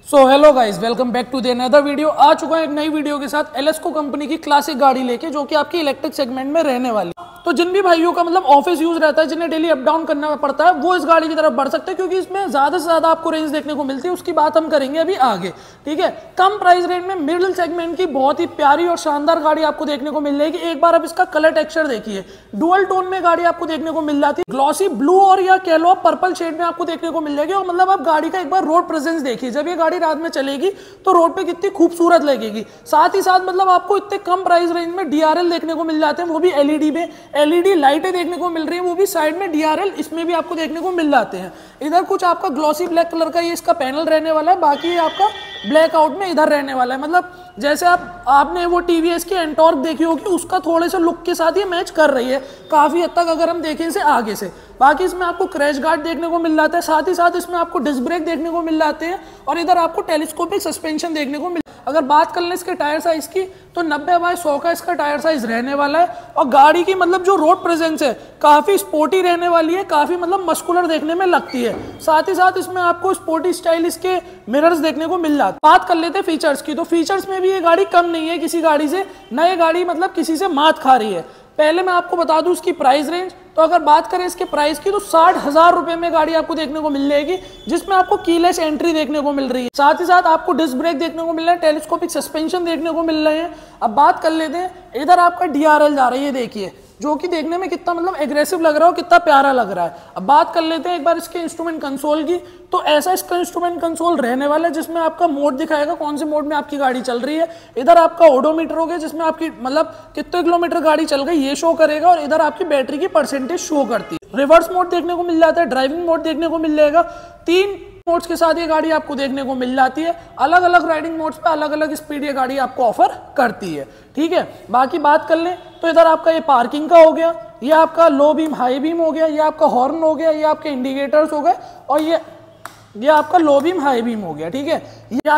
So hello guys, welcome back to the another video. आ चुका है एक नई वीडियो के साथ एलेस्को कंपनी की क्लासिक गाड़ी लेके, जो कि आपकी इलेक्ट्रिक सेगमेंट में रहने वाली। तो जिन भी भाइयों का मतलब ऑफिस यूज रहता है, जिन्हें डेली अप डाउन करना पड़ता है, वो इस गाड़ी की तरफ बढ़ सकते हैं, क्योंकि इसमें ज्यादा से ज्यादा आपको रेंज देखने को मिलती है। उसकी बात हम करेंगे अभी आगे, ठीक है। कम प्राइस रेंज में मिडिल सेगमेंट की बहुत ही प्यारी और शानदार गाड़ी आपको देखने को मिल जाएगी। एक बार आप इसका कलर टेक्सचर देखिए, डुअल टोन में गाड़ी आपको देखने को मिल जाती है। ग्लॉसी ब्लू और या कह लो पर्पल शेड में आपको देखने को मिल जाएगी। और मतलब आप गाड़ी का एक बार रोड प्रेजेंस देखिए, जब ये गाड़ी रात में चलेगी तो रोड पे कितनी खूबसूरत लगेगी। साथ ही साथ मतलब आपको इतने कम प्राइस रेंज में डीआरएल देखने को मिल जाते हैं, वो भी एलईडी में। एलईडी लाइटें देखने को मिल रही है, वो भी साइड में डीआरएल इसमें भी आपको देखने को मिल जाते हैं। इधर कुछ आपका ग्लॉसी ब्लैक कलर का ये इसका पैनल रहने वाला है, बाकी ये आपका ब्लैक आउट में इधर रहने वाला है। मतलब जैसे आपने वो टीवीएस की एंटॉर्क देखी होगी, उसका थोड़े से लुक के साथ ये मैच कर रही है काफी हद तक, अगर हम देखें इसे आगे से। बाकी इसमें आपको क्रैश गार्ड देखने को मिल जाता है, साथ ही साथ इसमें आपको डिस्क ब्रेक देखने को मिल जाते हैं, और इधर आपको टेलीस्कोपिक सस्पेंशन देखने को मिल। अगर बात कर लें इसके टायर साइज की, तो 90/100 का इसका टायर साइज रहने वाला है। और गाड़ी की मतलब जो रोड प्रेजेंस है काफी स्पोर्टी रहने वाली है, काफी मतलब मस्कुलर देखने में लगती है। साथ ही साथ इसमें आपको स्पोर्टी स्टाइल इसके मिरर्स देखने को मिल जाते हैं। बात कर लेते हैं फीचर्स की, तो फीचर्स में भी ये गाड़ी कम नहीं है किसी गाड़ी से, न ये गाड़ी मतलब किसी से मात खा रही है। पहले मैं आपको बता दूं इसकी प्राइस रेंज, तो अगर बात करें इसके प्राइस की, तो 60,000 रुपए में गाड़ी आपको देखने को मिल जाएगी, जिसमें आपको कीलेस एंट्री देखने को मिल रही है। साथ ही साथ आपको डिस्क ब्रेक देखने को मिल रहा है, टेलीस्कोपिक सस्पेंशन देखने को मिल रहे हैं। अब बात कर लेते हैं, इधर आपका डीआरएल जा रही है, देखिए, जो कि देखने में कितना मतलब एग्रेसिव लग रहा है और कितना प्यारा लग रहा है। अब बात कर लेते हैं एक बार इसके इंस्ट्रूमेंट कंसोल की, तो ऐसा इसका इंस्ट्रूमेंट कंसोल रहने वाला है, जिसमें आपका मोड दिखाएगा कौन से मोड में आपकी गाड़ी चल रही है। इधर आपका ओडोमीटर हो गया, जिसमें आपकी मतलब कितने किलोमीटर गाड़ी चल गई ये शो करेगा, और इधर आपकी बैटरी की परसेंटेज शो करती है। रिवर्स मोड देखने को मिल जाता है, ड्राइविंग मोड देखने को मिल जाएगा। 3 मोड्स के साथ ये गाड़ी आपको देखने को मिल जाती है। अलग अलग राइडिंग मोड्स पे अलग अलग स्पीड ये गाड़ी आपको ऑफर करती है, ठीक है। बाकी बात कर लें तो इधर आपका ये पार्किंग का हो गया, ये आपका लो बीम हाई बीम हो गया, ये आपका हॉर्न हो गया, ये आपके इंडिकेटर्स हो गए, और ये आपका लो बीम हाई बीम हो गया, ठीक है। ये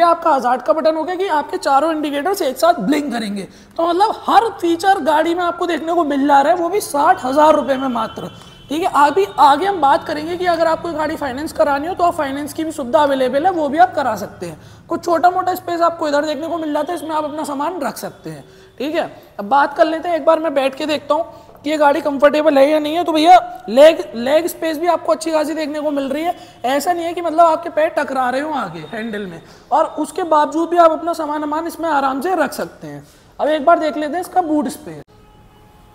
आपका हजार्ड का बटन हो गया कि आपके चारों इंडिकेटर्स एक साथ ब्लिंक करेंगे। तो मतलब हर फीचर गाड़ी में आपको देखने को मिल रहा है, वो भी 60,000 रुपए में मात्र, ठीक है। अभी आगे हम बात करेंगे कि अगर आपको गाड़ी फाइनेंस करानी हो, तो आप फाइनेंस की भी सुविधा अवेलेबल है, वो भी आप करा सकते हैं। कुछ छोटा मोटा स्पेस आपको इधर देखने को मिल जाता है, इसमें आप अपना सामान रख सकते हैं, ठीक है। अब बात कर लेते हैं, एक बार मैं बैठ के देखता हूँ कि ये गाड़ी कंफर्टेबल है या नहीं है। तो भैया लेग स्पेस भी आपको अच्छी खासी देखने को मिल रही है। ऐसा नहीं है कि मतलब आपके पैर टकरा रहे हो आगे हैंडल में, और उसके बावजूद भी आप अपना सामान इसमें आराम से रख सकते हैं। अब एक बार देख लेते हैं इसका बूट स्पेस,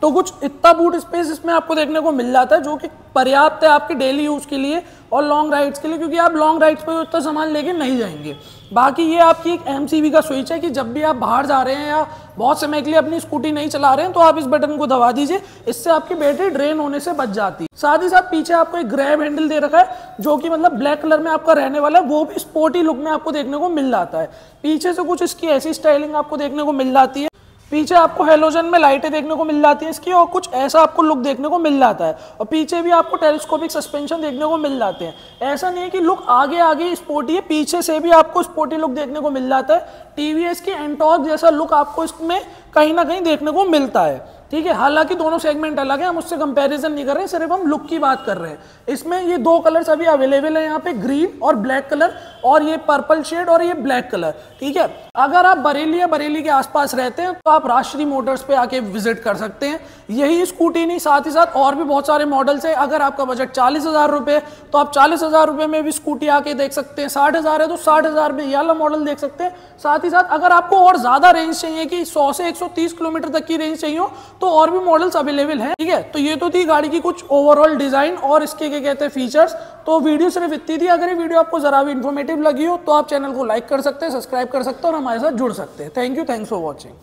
तो कुछ इतना बूट स्पेस इसमें आपको देखने को मिल जाता है, जो कि पर्याप्त है आपके डेली यूज के लिए और लॉन्ग राइड्स के लिए, क्योंकि आप लॉन्ग राइड्स पे उतना सामान लेके नहीं जाएंगे। बाकी ये आपकी एक एमसीबी का स्विच है कि जब भी आप बाहर जा रहे हैं या बहुत समय के लिए अपनी स्कूटी नहीं चला रहे हैं, तो आप इस बटन को दबा दीजिए, इससे आपकी बैटरी ड्रेन होने से बच जाती है। साथ ही साथ पीछे आपको एक ग्रैब हैंडल दे रखा है, जो कि मतलब ब्लैक कलर में आपका रहने वाला है, वो भी स्पोर्टी लुक में आपको देखने को मिल जाता है। पीछे से कुछ इसकी ऐसी स्टाइलिंग आपको देखने को मिल जाती है, पीछे आपको हेलोजन में लाइटें देखने को मिल जाती है इसकी, और कुछ ऐसा आपको लुक देखने को मिल जाता है। और पीछे भी आपको टेलीस्कोपिक सस्पेंशन देखने को मिल जाते हैं। ऐसा नहीं है कि लुक आगे स्पोर्टी है, पीछे से भी आपको स्पोर्टी लुक देखने को मिल जाता है। टीवीएस की एंटॉर्क जैसा लुक आपको इसमें कहीं ना कहीं देखने को मिलता है, ठीक है। हालांकि दोनों सेगमेंट अलग है, हम उससे कंपैरिजन नहीं कर रहे हैं, सिर्फ हम लुक की बात कर रहे हैं। इसमें ये 2 कलर्स अभी अवेलेबल है यहाँ पे, ग्रीन और ब्लैक कलर, और ये पर्पल शेड और ये ब्लैक कलर, ठीक है। अगर आप बरेली या बरेली के आसपास रहते हैं, तो आप राष्ट्रीय मोटर्स पे आके विजिट कर सकते हैं। यही स्कूटी नहीं, साथ ही साथ और भी बहुत सारे मॉडल्स है। अगर आपका बजट 40,000 रुपए, तो आप 40,000 रुपए में भी स्कूटी आके देख सकते हैं। 60,000 है तो 60,000 में ये वाला मॉडल देख सकते हैं। साथ ही साथ अगर आपको और ज्यादा रेंज चाहिए कि 100 से 130 किलोमीटर तक की रेंज चाहिए, तो और भी मॉडल्स अवेलेबल हैं, ठीक है। तो ये तो थी गाड़ी की कुछ ओवरऑल डिजाइन और इसके क्या कहते हैं फीचर्स। तो वीडियो सिर्फ इतनी थी। अगर ये वीडियो आपको जरा भी इन्फॉर्मेटिव लगी हो, तो आप चैनल को लाइक कर सकते हैं, सब्सक्राइब कर सकते हैं और हमारे साथ जुड़ सकते हैं। Thank you, thanks for watching.